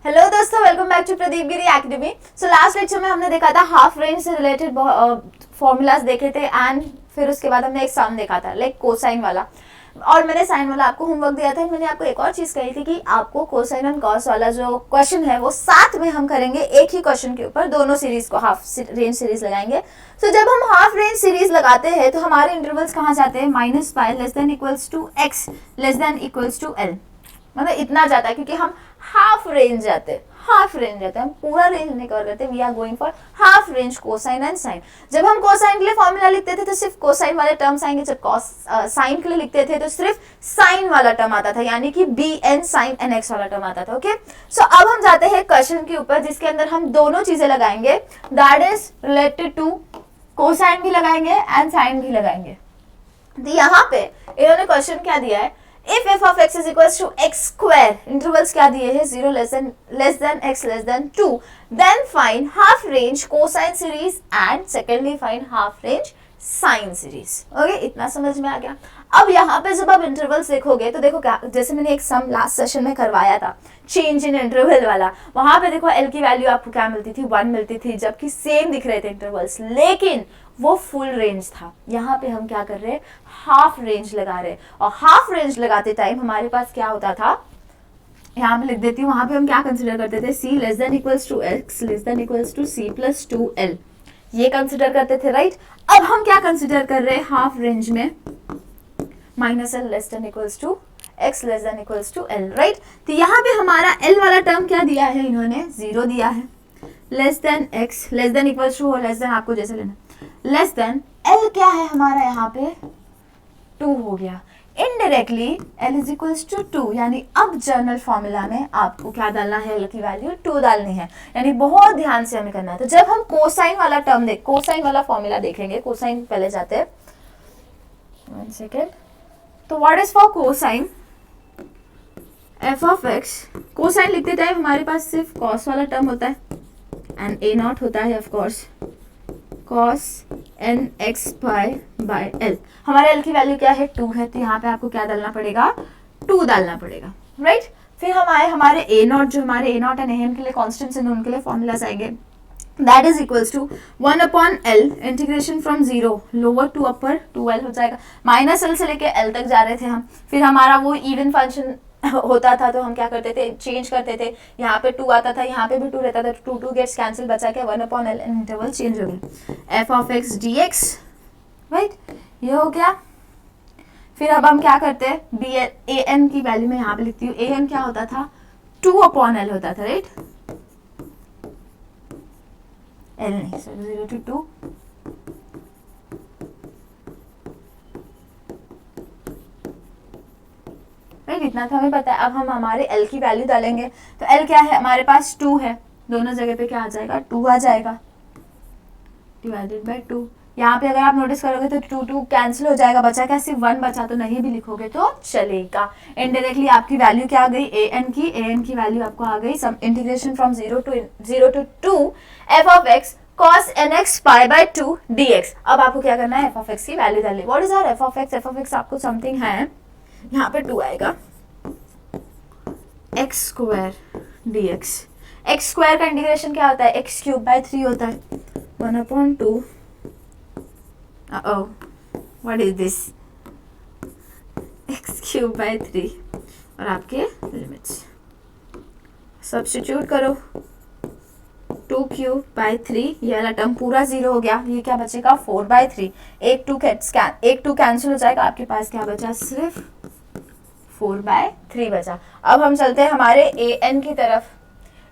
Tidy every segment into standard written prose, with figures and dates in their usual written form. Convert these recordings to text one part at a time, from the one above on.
Hello दोस्तों, welcome back to Pradeep Giri academy. So last lecture में हमने देखा था हाफ रेंज से रिलेटेड फॉर्मूलाज देखे थे एंड फिर उसके बाद हमने एक सम देखा था लाइक कोसाइन वाला, और मैंने साइन वाला आपको होमवर्क दिया था। मैंने आपको एक और चीज कही थी कि आपको कोसाइन एंड कॉस वाला जो क्वेश्चन है वो साथ में हम करेंगे एक ही क्वेश्चन के ऊपर, दोनों सीरीज को हाफ रेंज सीरीज लगाएंगे। तो जब हम हाफ रेंज सीरीज लगाते हैं तो हमारे इंटरवल्स कहाँ जाते हैं, -π less than equals to x less than equals to l, मतलब इतना जाता है क्योंकि हम हाफ रेंज जाते हैं, हम पूरा रेंज नहीं कवर करते। We are going for half range cosine and sine. जब हम कोसाइन के लिए फॉर्मूला लिखते थे तो सिर्फ कोसाइन वाले टर्म्स आएंगे, जब साइन के लिए लिखते थे तो सिर्फ साइन वाला टर्म आता था, यानी कि bn sin nx वाला टर्म आता था। ओके, सो अब हम जाते हैं क्वेश्चन के ऊपर जिसके अंदर हम दोनों चीजें लगाएंगे, that is related to cosine भी लगाएंगे एंड साइन भी लगाएंगे। तो यहाँ पे इन्होंने क्वेश्चन क्या दिया है, if f of x is equals to x square, intervals क्या दिए हैं, 0 less than x less than 2, then find half range cosine series and secondly find half range sine series। Okay, इतना समझ में आ गया। अब यहाँ पे जब आप इंटरवल्स देखोगे तो देखो क्या, जैसे मैंने एक सम लास्ट सेशन में करवाया था चेंज इन इंटरवल वाला, वहां पे देखो l की वैल्यू आपको क्या मिलती थी, 1 मिलती थी, जबकि सेम दिख रहे थे इंटरवल्स, लेकिन वो फुल रेंज था। यहाँ पे हम क्या कर रहे हैं, हाफ रेंज लगा रहे हैं, और हाफ रेंज लगाते टाइम हमारे पास क्या होता था, यहाँ पे लिख देती हूँ, वहां पे हम क्या कंसिडर करते थे, c less than equals to x less than equals to c plus 2l, ये कंसिडर करते थे, राइट। अब हम क्या कंसिडर कर रहे हैं हाफ रेंज में, -l less than equals to x less than equals to l, right. तो यहाँ पे हमारा l वाला टर्म क्या दिया है, इन्होंने 0 दिया है, less than x less than equals to, less than आपको जैसे लेना, लेस देन l क्या है हमारा यहाँ पे 2 हो गया, indirectly l is equals to 2, यानी अब जनरल फॉर्मूला में आपको क्या डालना है, l की वैल्यू 2 डालनी है, यानी बहुत ध्यान से हमें करना है। तो जब हम कोसाइन वाला टर्म कोसाइन वाला फॉर्मूला देखेंगे, कोसाइन पहले जाते हैं, 1 सेकेंड। तो what is for cosine, f of x, cosine लिखते टाइम हमारे पास सिर्फ कॉस वाला टर्म होता है एंड a नॉट होता है, of course cos nx by l। हमारे l की वैल्यू क्या है, 2 है, तो यहाँ पे आपको क्या डालना पड़ेगा, 2 डालना पड़ेगा, राइट। फिर हम आए हमारे a नॉट, जो हमारे a नॉट एंड am के लिए कॉन्स्टेंट्स हैं, उनके लिए फॉर्मूलाज आएंगे, that is equals to 1/l integration from 0 lower to upper 2l हो जाएगा, -l से लेके l तक जा रहे थे हम। फिर हमारा वो इवन फंक्शन होता था तो हम क्या करते थे, चेंज करते थे, यहाँ पे 2 आता था, यहाँ पे भी 2 रहता था, 2 गेट्स कैंसिल, बचा के 1/l इंटरवल चेंज हो गया, f of x dx, right, ये हो गया। फिर अब हम क्या करते हैं, an की वैल्यू में यहाँ पे लिखती हूँ, an क्या होता था, 2/l होता था, राइट, l नहीं, 0 to 2, इतना तो हमें पता है। अब हम हमारे l की वैल्यू डालेंगे, तो l क्या है हमारे पास, 2 है, दोनों जगह पे क्या आ जाएगा, 2 आ जाएगा, डिवाइडेड बाय 2। यहाँ पे अगर आप नोटिस करोगे तो 2 कैंसिल हो जाएगा, बचा क्या, सिर्फ 1 बचा, तो नहीं भी लिखोगे तो चलेगा। इनडायरेक्टली आपकी वैल्यू क्या आ गई, an की वैल्यू आपको आ गई, sum integration from 0 to 2 f of x cos nx pi by 2 dx। अब आपको क्या करना है, f ऑफ x की वैल्यू डालनी। What is our f of x, f of x आपको समथिंग है, यहाँ पे 2 आएगा, x square dx, x square का इंटीग्रेशन क्या होता है, x क्यूब बाय 3 होता है, 1/2, what is this, x cube by 3, और आपके लिमिट्स सब्स्टिट्यूट करो, 2 क्यूब बाय 3, ये वाला टर्म पूरा 0 हो गया, ये क्या बचेगा, 4/3, एक 2 कैंसिल हो जाएगा, आपके पास क्या बचा, सिर्फ 4/3 बचा। अब हम चलते हैं हमारे an की तरफ।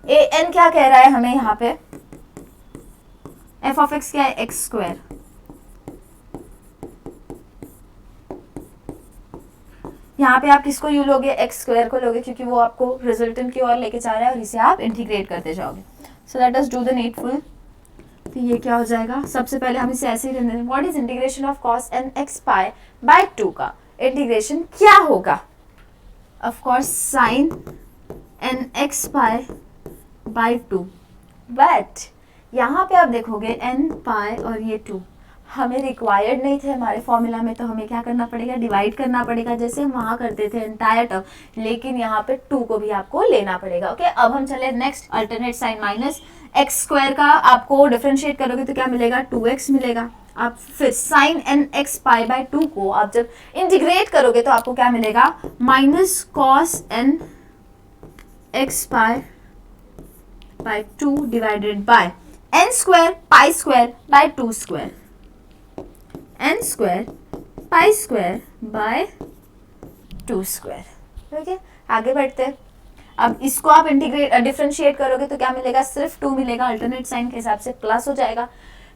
an क्या कह रहा है हमें यहाँ पे, f ऑफ x क्या है, x स्क्वायर, यहाँ पे आप किसको यू लोगे, x स्क्वायर को लोगे, क्योंकि वो आपको रिजल्टेंट की ओर लेके जा रहा है और इसे आप इंटीग्रेट करते जाओगे। So let us do the needful. तो ये क्या हो जाएगा, सबसे पहले हम इसे ऐसे ही रहने दें, what is integration of cos nx pi by 2 का इंटीग्रेशन क्या होगा, of course sin nx pi by 2, but यहाँ पे आप देखोगे n पाई और ये 2 हमें रिक्वायर्ड नहीं थे हमारे फॉर्मूला में, तो हमें क्या करना पड़ेगा, डिवाइड करना पड़ेगा, जैसे हम वहाँ करते थे एंटायर टर्म, लेकिन यहाँ पे 2 को भी आपको लेना पड़ेगा। ओके, अब हम चले next, alternate sine minus x square का आपको डिफरेंशिएट करोगे तो क्या मिलेगा, 2x मिलेगा। आप फिर sine n x pi by 2 को आप जब इंटीग्रेट करोगे तो आपको क्या मिलेगा, minus cos n x pi by 2 divided by n square pi square by 2 square, n square pi square by 2 square. ठीक है, आगे बढ़ते हैं। अब इसको आप इंटीग्रेट डिफरेंशिएट करोगे तो क्या मिलेगा, सिर्फ 2 मिलेगा, अल्टरनेट साइन के हिसाब से प्लस हो जाएगा।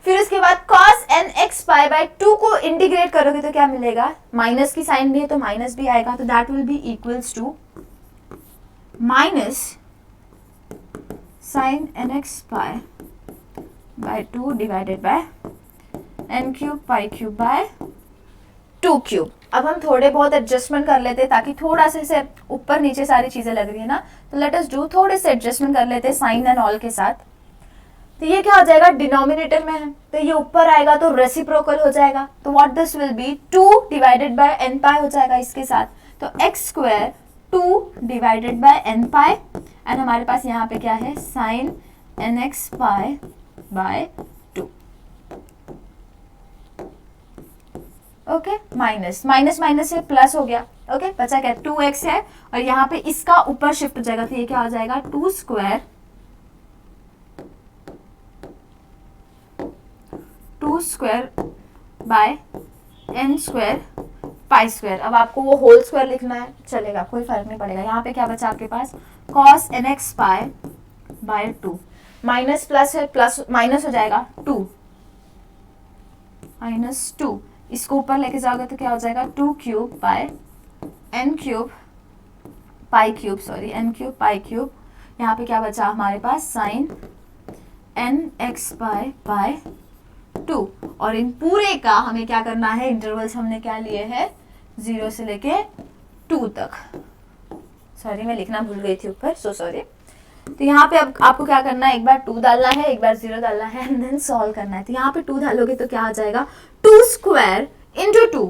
फिर उसके बाद cos n x pi by 2 को इंटीग्रेट करोगे तो क्या मिलेगा, माइनस की साइन भी है तो माइनस भी आएगा, तो that will be equals to minus sine n x pi by 2 divided by n cube pi cube by 2 cube. अब हम थोड़े बहुत एडजस्टमेंट कर लेते हैं ताकि थोड़ा से ऊपर नीचे सारी चीजें लग रही है ना, तो लेट अस डू थोड़े से एडजस्टमेंट कर लेते हैं साइन एंड ऑल के साथ। तो ये क्या हो जाएगा, डिनोमिनेटर में है तो ये ऊपर आएगा तो रेसिप्रोकल हो जाएगा, तो what this will be 2 divided by n pi हो जाएगा इसके साथ, तो x square 2 divided by n pi, and हमारे पास यहाँ पे क्या है, sine n x pi by 2। Okay, minus minus minus से प्लस हो गया। ओके, बचा क्या, 2x है और यहाँ पे इसका ऊपर शिफ्ट हो जाएगा, तो ये क्या हो जाएगा, 2 square 2 square by n square pi square. अब आपको वो होल स्क्वायर लिखना है, चलेगा, कोई फर्क नहीं पड़ेगा। यहाँ पे क्या बचा आपके पास, cos nx pi by 2, minus plus है, प्लस माइनस हो जाएगा 2 माइनस 2, इसको ऊपर लेके जाओगे तो क्या हो जाएगा, 2 cube by n cube pi cube, sorry n cube pi cube. यहाँ पे क्या बचा हमारे पास, sine n x pi by 2, और इन पूरे का हमें क्या करना है, इंटरवल्स हमने क्या लिए हैं, 0 से लेके 2 तक। सॉरी मैं लिखना भूल गई थी ऊपर, सो सॉरी। तो यहाँ पे अब आपको क्या करना है, एक बार 2 डालना है, एक बार 0 डालना है, एंड देन सॉल्व करना है। तो यहाँ पे 2 डालोगे तो क्या आ जाएगा, 2 स्क्वायर इंटू 2,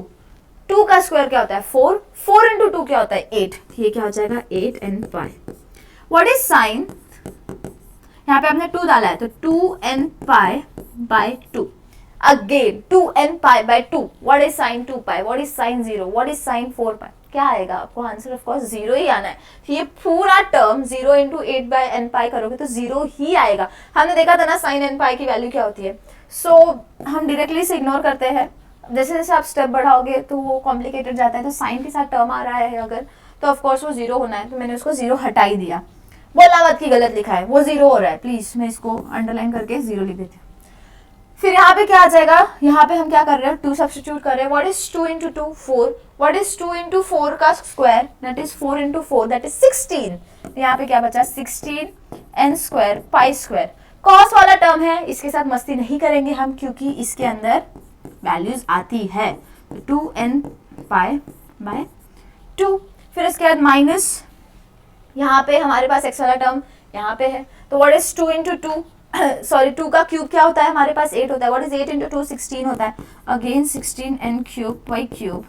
2 का स्क्वायर क्या होता है 4, 4 इंटू 2 क्या होता है 8, ये क्या हो जाएगा 8 n pi. What is sine, यहाँ पे आपने 2 डाला है तो 2 n pi by 2, again 2 n pi by 2। What is sine 2 pi, what is sine 0, what is sine 4 pi, क्या आएगा आपको आंसर, ऑफ कोर्स 0 ही आना है। ये पूरा टर्म 0 इंटू 8 बाय एन पाई करोगे तो 0 ही आएगा। हमने देखा था ना साइन एन पाई की वैल्यू क्या होती है, सो हम डायरेक्टली से इग्नोर करते हैं। जैसे जैसे आप स्टेप बढ़ाओगे तो वो कॉम्प्लिकेटेड जाता है, तो साइन के साथ टर्म आ रहा है अगर, तो ऑफकोर्स वो 0 होना है, तो मैंने उसको 0 हटा ही दिया। बोला मत की गलत लिखा है, वो 0 हो रहा है, प्लीज मैं इसको अंडरलाइन करके 0 लिख देती हूँ। फिर यहाँ पे क्या आ जाएगा, यहाँ पे हम क्या कर रहे हैं, 2 सब्स्टिट्यूट कर रहे हैं। What is 2 into 2 4, what is 2 into 4 का square, that is 4 into 4 that is 16। यहाँ पे क्या बचा, 16 n square pi square. Cos वाला टर्म है, इसके साथ मस्ती नहीं करेंगे हम क्योंकि इसके अंदर वैल्यूज आती है, 2 एन पाई बाय 2। फिर इसके बाद माइनस, यहाँ पे हमारे पास एक्स वाला टर्म यहाँ पे है, तो व्हाट इज 2 इंटू 2, सॉरी 2 का क्यूब क्या होता है हमारे पास 8 होता है, व्हाट इज 8 इंटू 2 16 होता है, again 16 n cube pi cube.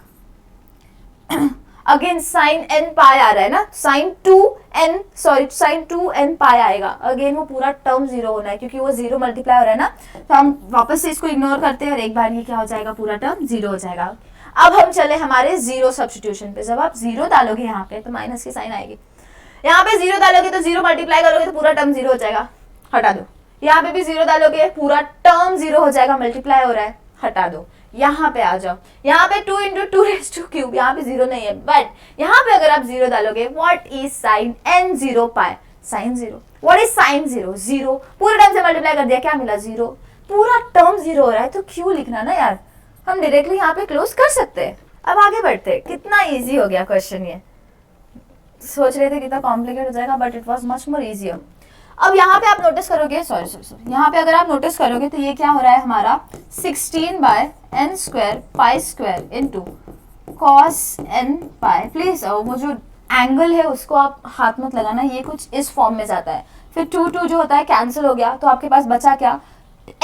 Again sine n pi आ रहा है ना, sine 2 n, sorry sine 2 n pi आएगा, अगेन वो पूरा टर्म 0 होना है क्योंकि वो 0 मल्टीप्लाई हो रहा है ना, तो हम वापस से इसको इग्नोर करते हैं और एक बार ये क्या हो जाएगा, पूरा टर्म 0 हो जाएगा। अब हम चले हमारे 0 सब्स्टिट्यूशन पे। जब आप 0 डालोगे यहाँ पे तो माइनस की साइन आएगी, यहाँ पे 0 डालोगे तो 0 मल्टीप्लाई करोगे तो पूरा टर्म 0 हो जाएगा, हटा दो। यहाँ पे भी 0 डालोगे पूरा टर्म 0 हो जाएगा, मल्टीप्लाई हो रहा है, हटा दो। यहाँ पे आ जाओ, यहाँ पे 2 इंटू 2 रेज़ टू क्यूब, यहाँ पे 0 नहीं है, बट यहाँ पे अगर आप 0 डालोगे, what is sine n 0 pi, sine 0, what is sine 0 0, पूरे टर्म से मल्टीप्लाई कर दिया, क्या मिला 0, पूरा टर्म 0 हो रहा है, तो क्यों लिखना ना यार, हम डायरेक्टली यहाँ पे क्लोज कर सकते हैं। अब आगे बढ़ते हैं, कितना ईजी हो गया क्वेश्चन, ये सोच रहे थे कितना कॉम्प्लिकेट हो जाएगा, but it was much more easier. अब यहाँ पे आप नोटिस करोगे, सॉरी यहाँ पे अगर आप नोटिस करोगे तो ये क्या हो रहा है हमारा 16 by n square pi square into cos n pi. Please वो जो एंगल है उसको आप हाथ मत लगाना, ये कुछ इस फॉर्म में जाता है। फिर 2 2 जो होता है कैंसिल हो गया, तो आपके पास बचा क्या,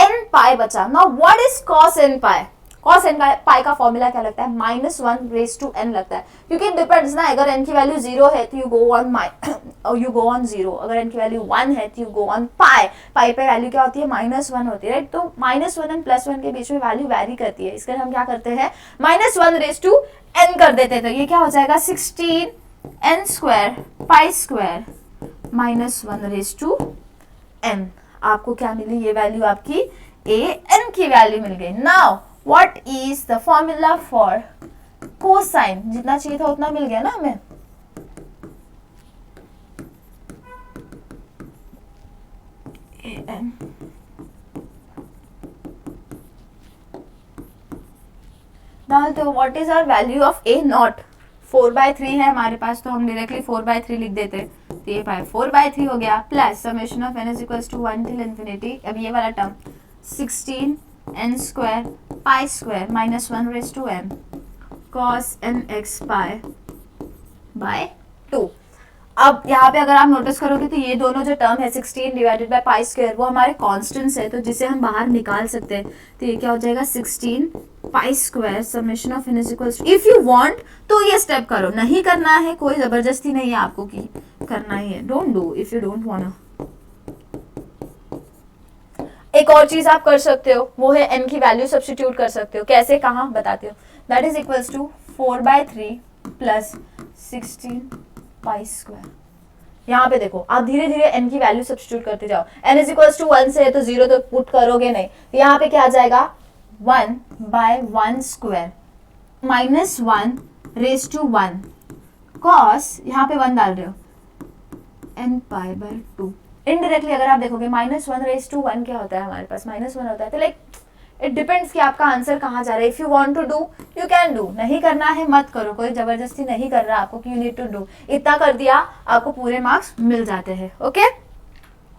एन पाई बचा। Now what is cos n pi? Cos n pi का फॉर्मूला क्या लगता है? -1 लगता है, क्योंकि इट डिपेंड्स ना, अगर एन की वैल्यू 0 है तो यू गो ऑन 0, अगर एन की वैल्यू 1 है तो यू गो ऑन पाई। पाई पे वैल्यू क्या होती है? -1 होती है, राइट? तो -1 एंड +1 के बीच में वैल्यू वेरी करती है, इसके लिए हम क्या करते हैं, -1 कर देते हैं। तो ये क्या हो जाएगा? 16n² पाई स्क्वायर -1 आपको क्या मिली? ये वैल्यू आपकी एन की वैल्यू मिल गई। Now what is the formula for cosine? जितना चाहिए था उतना मिल गया ना हमें। एन डालते हो। What is our value of a naught? 4/3 है हमारे पास, तो हम डायरेक्टली 4/3 लिख देते। तो ये पाई 4/3 हो गया, plus summation of n is equals to 1 till infinity. अब ये वाला term 16n² pi square -1 cos nx pi by 2। अब यहाँ पे अगर आप नोटिस करोगे तो ये दोनों जो टर्म है 16 डिवाइडेड बाय पाई स्क्वायर, वो हमारे कॉन्स्टेंट्स है, तो जिसे हम बाहर निकाल सकते हैं। तो ये क्या हो जाएगा? 16 pi square summation of n is equals to, if you want तो ये स्टेप करो, नहीं करना है कोई जबरदस्ती नहीं है आपको कि करना ही है, don't do if you don't want. एक और चीज आप कर सकते हो, वो है n की वैल्यू सब्स्टिट्यूट कर सकते हो। कैसे, कहाँ बताते हो? That is equals to 4/3 plus 16 pi square. यहाँ पे देखो, आप धीरे धीरे n की वैल्यू सब्स्टिट्यूट करते जाओ। n इज इक्वल्स टू 1 से है तो 0 तो पुट करोगे नहीं, तो यहाँ पे क्या आ जाएगा? 1/1² -1 cos, यहाँ पे 1 डाल रहे हो, n पाई बाय 2। इनडायरेक्टली अगर आप देखोगे -1 क्या होता है हमारे पास? -1 होता है। तो लाइक इट डिपेंड्स कि आपका आंसर कहाँ जा रहा है। If you want to do you can do, नहीं करना है मत करो, कोई जबरदस्ती नहीं कर रहा आपको कि यू नीड टू डू। इतना कर दिया आपको पूरे मार्क्स मिल जाते हैं। ओके,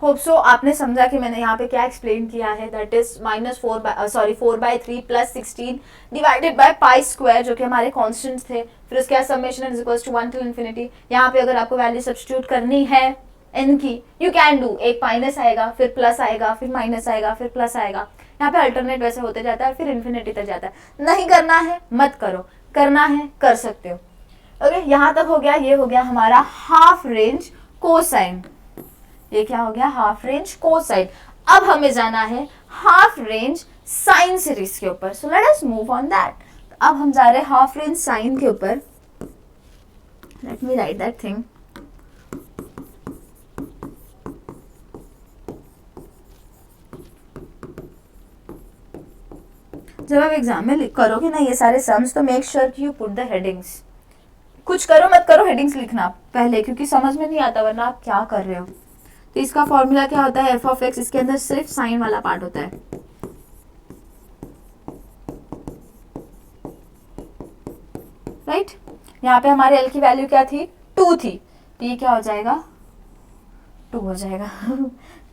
होप सो आपने समझा कि मैंने यहाँ पे क्या एक्सप्लेन किया है। That is 4/3 plus 16 divided by pi square, जो कि हमारे कॉन्स्टेंट्स थे। फिर उसके बाद summation is equals to 1 till infinity. यहाँ पे अगर आपको वैल्यू सब्स्टिट्यूट करनी है n की, यू कैन डू। एक माइनस आएगा, फिर प्लस आएगा, फिर माइनस आएगा, फिर प्लस आएगा, यहाँ पे अल्टरनेट वैसे होते जाता है, फिर इन्फिनिटी तक जाता है। नहीं करना है मत करो, करना है कर सकते हो। ओके, यहाँ तक हो गया। ये हो गया हमारा हाफ रेंज कोसाइन। ये क्या हो गया? Half range cosine. अब हमें जाना है हाफ रेंज साइन सीरीज के ऊपर। So let us move on that. अब हम जा रहे हैं हाफ रेंज साइन के ऊपर। Let me right that thing. जब आप एग्जाम में करोगे ना ये सारे सम्स, तो मेक श्योर कि यू पुट द हेडिंग्स। कुछ करो मत करो, हेडिंग्स लिखना पहले, क्योंकि समझ में नहीं आता वरना आप क्या कर रहे हो। तो इसका फॉर्मूला क्या होता है? f(x), इसके अंदर सिर्फ साइन वाला पार्ट होता है, राइट? यहाँ पे हमारे l की वैल्यू क्या थी? 2 थी, तो ये क्या हो जाएगा? 2 हो जाएगा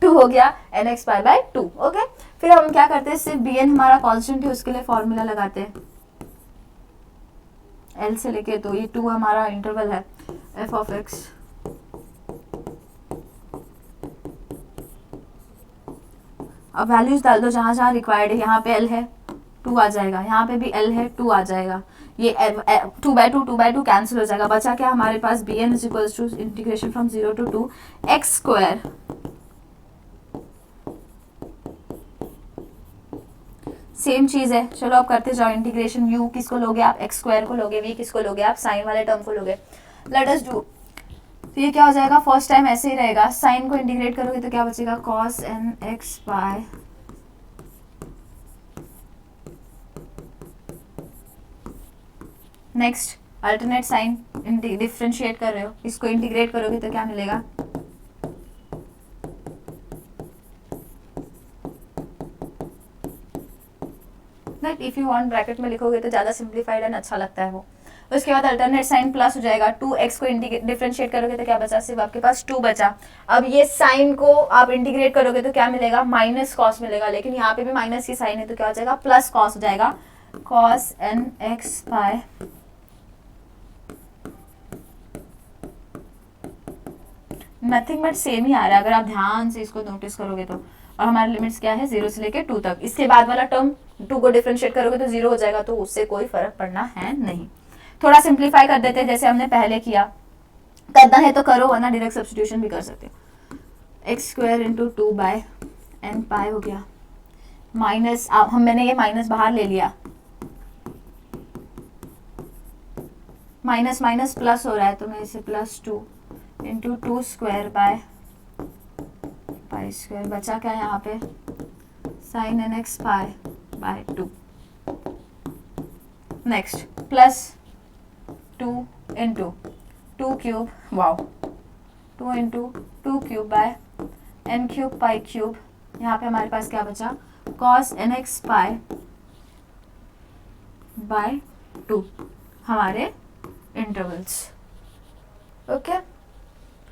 2 हो गया nx पाई बाय 2। ओके, फिर हम क्या करते हैं? सिर्फ bn हमारा कांस्टेंट है, उसके लिए फॉर्मूला लगाते हैं l से लेके, तो ये 2 हमारा इंटरवल है f(x). अब वैल्यूज डाल दो जहां जहां रिक्वायर्ड है। यहाँ पे l है 2 आ जाएगा, यहाँ पे भी l है 2 आ जाएगा। ये 2/2 कैंसिल हो जाएगा। बचा क्या हमारे पास? bn is equals to integration from 0 to 2 x square same चीज है। चलो अब करते जाओ इंटीग्रेशन। u किसको लोगे आप? x स्क्वायर को लोगे। v किसको लोगे आप? साइन वाले टर्म को लोगे। Let us do. तो ये क्या हो जाएगा? फर्स्ट टाइम ऐसे ही रहेगा, साइन को इंटीग्रेट करोगे तो क्या बचेगा? cos nx by next alternate sine differentiate कर रहे हो, इसको इंटीग्रेट करोगे तो क्या मिलेगा? That if you want bracket में लिखोगे तो ज्यादा सिंप्लीफाइड एंड अच्छा लगता है वो। उसके बाद अल्टरनेट साइन प्लस हो जाएगा। 2x को डिफरेंशिएट करोगे तो क्या बचा? सिर्फ आपके पास 2 बचा। अब ये साइन को आप इंटीग्रेट करोगे तो क्या मिलेगा? माइनस कॉस मिलेगा, लेकिन यहाँ पे भी माइनस की साइन है तो क्या हो जाएगा? प्लस कॉस हो जाएगा। cos nx by nothing but same ही आ रहा है अगर आप ध्यान से इसको नोटिस करोगे तो। और हमारे लिमिट्स क्या है 0 से लेके 2 तक। इसके बाद वाला टर्म 2 को डिफरेंशिएट करोगे तो 0 हो जाएगा, तो उससे कोई फर्क पड़ना है नहीं। थोड़ा सिंप्लीफाई कर देते हैं जैसे हमने पहले किया, करना है तो करो वरना डायरेक्ट सब्स्टिट्यूशन भी कर सकते हो। X square into 2 by n pi हो गया माइनस, मैंने ये माइनस बाहर ले लिया, माइनस माइनस प्लस हो रहा है तो मैं इसे +2 into 2 square by pi square, बचा क्या यहाँ पे sine n x pi by 2। Next +2 into 2 cube, wow 2 into 2 cube by n cube pi cube. यहाँ पे हमारे पास क्या बचा cos nx पाई बाय 2 हमारे इंटरवल्स। ओके,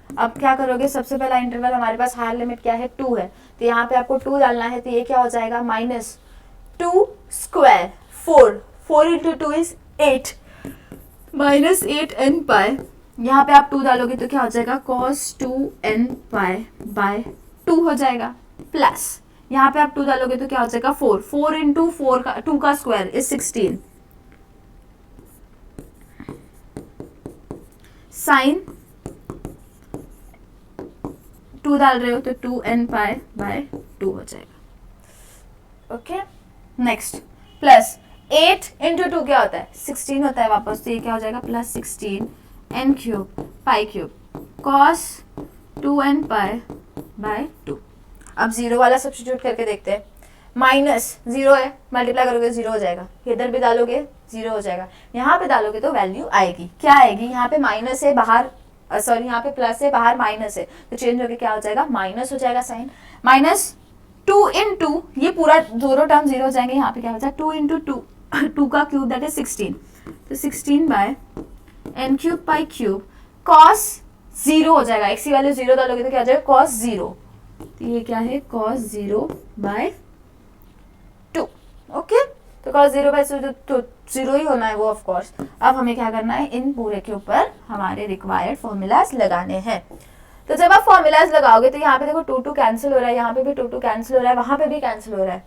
अब क्या करोगे, सबसे पहला इंटरवल हमारे पास हायर लिमिट क्या है 2 है, तो यहाँ पे आपको 2 डालना है, तो ये क्या हो जाएगा -2 स्क्वायर 4 इंटू 2 इज 8 -8 n पाई। यहाँ पे आप 2 डालोगे तो क्या हो जाएगा cos 2 n पाई बाय 2 हो जाएगा, प्लस यहाँ पे आप 2 डालोगे तो क्या हो जाएगा 4 इंटू 4 का 2 का स्क्वायर इज 16 साइन 2 डाल रहे हो तो 2n पाई बाय 2 हो जाएगा। ओके, नेक्स्ट प्लस 8 इंटू 2 क्या होता है 16 होता है वापस, तो ये क्या हो जाएगा +16 n cube pi cube cos 2n pi by 2। अब 0 वाला सब्स्टिट्यूट करके देखते हैं, -0 है, मल्टीप्लाई करोगे 0 हो जाएगा, इधर भी डालोगे 0 हो जाएगा, यहाँ पे डालोगे तो वैल्यू आएगी, क्या आएगी, यहाँ पे माइनस है बाहर, सॉरी यहाँ पे प्लस है बाहर माइनस है, तो चेंज होके क्या हो जाएगा माइनस हो जाएगा साइन, -2 इंटू ये पूरा दोनों टर्म 0 हो जाएंगे, यहाँ पे क्या हो जाएगा 2 इंटू 2 का क्यूब दैट इज 16, तो 16 by n cube pi cube cos 0 हो जाएगा, x की वैल्यू 0 डालोगे तो क्या हो जाएगा cos 0, तो ये क्या है cos 0 बाय 2। ओके, तो cos 0 बाय 2 तो 0 ही होना है वो ऑफ कोर्स। अब हमें क्या करना है, इन पूरे के ऊपर हमारे रिक्वायर्ड फॉर्मूलाज लगाने हैं। तो जब आप फॉर्मूलाज लगाओगे तो यहाँ पे देखो 2 कैंसिल हो रहा है, यहाँ पे भी 2 कैंसिल हो रहा है, वहां पे भी कैंसिल हो रहा है,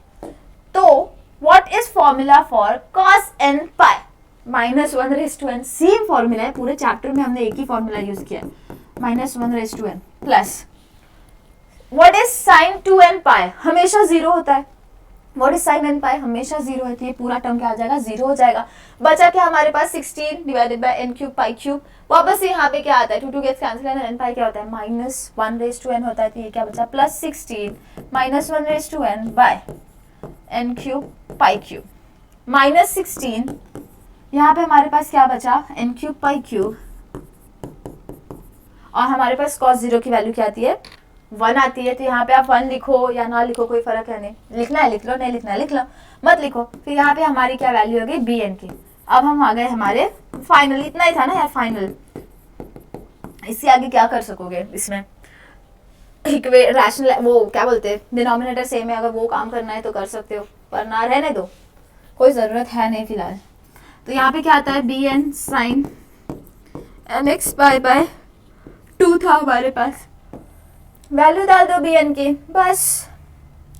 तो what is formula for cos n pi -1/n, same formula है, पूरे चैप्टर में हमने एक ही फॉर्मूला यूज किया है, -1/n plus what is sin 2n पाई, हमेशा 0 होता है, व्हाट इज sin n पाई हमेशा 0 है, तो ये पूरा टर्म क्या आ जाएगा 0 हो जाएगा। बचा क्या हमारे पास 16 divided by n cube pi cube, वापस यहाँ पे क्या आता है 2 गेट्स कैंसिल है, n पाई क्या होता है -1/n होता है, तो ये क्या बचा +16 -1/n by n cube pi cube -16, यहाँ पे हमारे पास क्या बचा n क्यूब पाई क्यूब, और हमारे पास cos 0 की वैल्यू क्या आती है 1 आती है, तो यहाँ पे आप 1 लिखो या ना लिखो कोई फर्क है नहीं, लिखना है लिख लो, नहीं लिखना है लिख लो, मत लिखो। फिर यहाँ पे हमारी क्या वैल्यू हो गई bn की। अब हम आ गए हमारे फाइनल, इतना ही था ना यार फाइनल, इससे आगे क्या कर सकोगे, इसमें रैशनल वो क्या बोलते हैं डिनोमिनेटर सेम है, अगर वो काम करना है तो कर सकते हो, पर ना रहने दो, कोई ज़रूरत है नहीं फिलहाल। तो यहाँ पे क्या आता है bn sin nx pi by 2 था हमारे पास, वैल्यू डाल दो bn की, बस।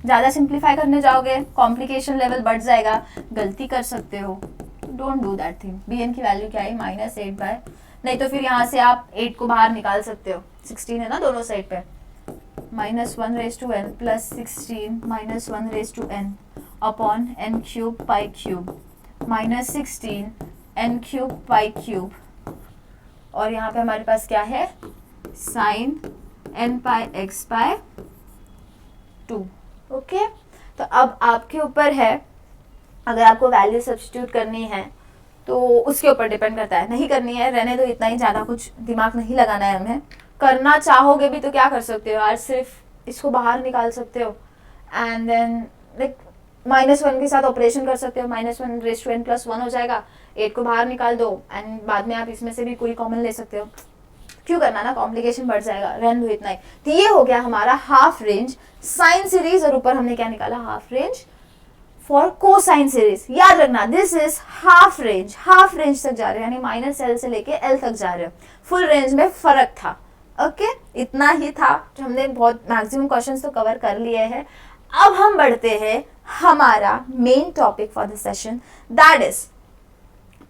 ज़्यादा सिंप्लीफाई करने जाओगे कॉम्प्लिकेशन लेवल बढ़ जाएगा, गलती कर सकते हो, don't do that thing. bn की वैल्यू क्या है -8 बाय, नहीं तो फिर यहाँ से आप 8 को बाहर निकाल सकते हो, 16 है ना दोनों साइड पे, -1/n plus 16 -1/n upon n cube pi cube -16 n cube pi cube, और यहाँ पे हमारे पास क्या है साइन n पाई x पाई 2। ओके, तो अब आपके ऊपर है, अगर आपको वैल्यू सब्स्टिट्यूट करनी है तो उसके ऊपर डिपेंड करता है, नहीं करनी है रहने दो, इतना ही, ज़्यादा कुछ दिमाग नहीं लगाना है हमें। करना चाहोगे भी तो क्या कर सकते हो यार, सिर्फ इसको बाहर निकाल सकते हो एंड देन लाइक -1 के साथ ऑपरेशन कर सकते हो, -1/n + 1 हो जाएगा, 8 को बाहर निकाल दो एंड बाद में आप इसमें से भी कोई कॉमन ले सकते हो, क्यों करना ना, कॉम्प्लिकेशन बढ़ जाएगा, रहने दो इतना ही। तो ये हो गया हमारा हाफ रेंज साइन सीरीज, और ऊपर हमने क्या निकाला half range for cosine series. याद रखना दिस इज हाफ रेंज तक जा रहे हो, यानी -L से लेके L तक जा रहे हो, फुल रेंज में फर्क था, ओके इतना ही था, जो हमने बहुत मैक्सिमम क्वेश्चंस तो कवर कर लिए हैं। अब हम बढ़ते हैं हमारा main topic for this session, that is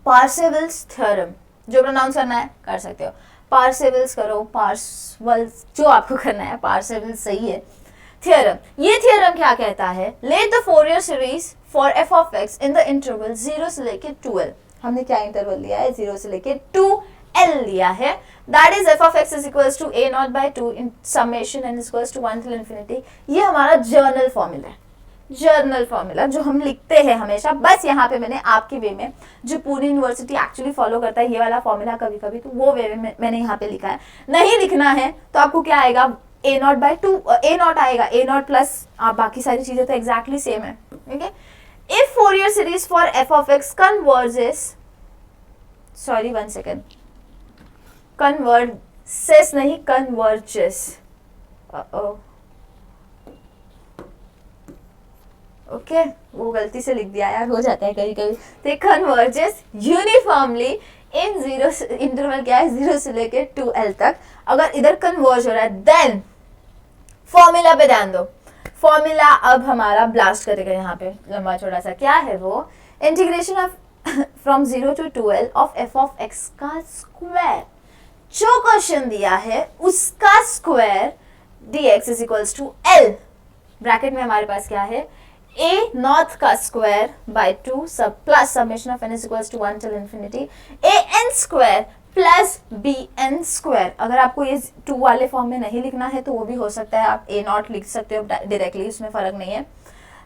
Parseval's theorem. जो प्रोनाउंस करना है कर सकते हो, पार्सेवल्स करो, पार्सेवल्स, जो आपको करना है, पार्सेवल्स सही है। थ्योरम, ये थ्योरम क्या कहता है, let the Fourier series for F of x in the interval 0 से लेके 2l। हमने क्या इंटरवल लिया है, 0 से लेके 2l लिया है। That is f of x is equals to a naught by 2 इन summation n is equals to 1 till infinity. ये हमारा जर्नल फॉर्मूला है, जर्नल फॉर्मूला जो हम लिखते हैं हमेशा। बस यहाँ पे मैंने आपके वे में, जो पूरी यूनिवर्सिटी एक्चुअली फॉलो करता है ये वाला फॉर्मूला कभी कभी, तो वो वे में मैंने यहाँ पे लिखा है। नहीं लिखना है तो आपको क्या आएगा, a naught by 2, a naught आएगा, a नॉट प्लस आप बाकी सारी चीजें तो एग्जैक्टली सेम है। ठीक है, if Fourier series for F of x converges, sorry 1 second, converges नहीं कन्वर्जेस, ओके वो गलती से लिख दिया यार, हो जाता है कभी कभी। तो कन्वर्जेस यूनिफॉर्मली इन 0 इंटरवल क्या है, 0 से लेके 2l तक। अगर इधर कन्वर्ज हो रहा है देन फॉर्मूला पे ध्यान दो। फॉर्मूला अब हमारा ब्लास्ट करेगा यहाँ पे लंबा चौड़ा सा, क्या है वो, integration of from 0 to 2l of f of x का स्क्वायर। जो क्वेश्चन दिया है उसका square dx is equals to l। Bracket में हमारे पास क्या है, a नॉट का स्क्वायर बाय 2 सब plus summation of n is equals to 1 till infinity a n square plus b n square. अगर आपको ये 2 वाले फॉर्म में नहीं लिखना है तो वो भी हो सकता है, आप a नॉट लिख सकते हो डायरेक्टली, उसमें फर्क नहीं है।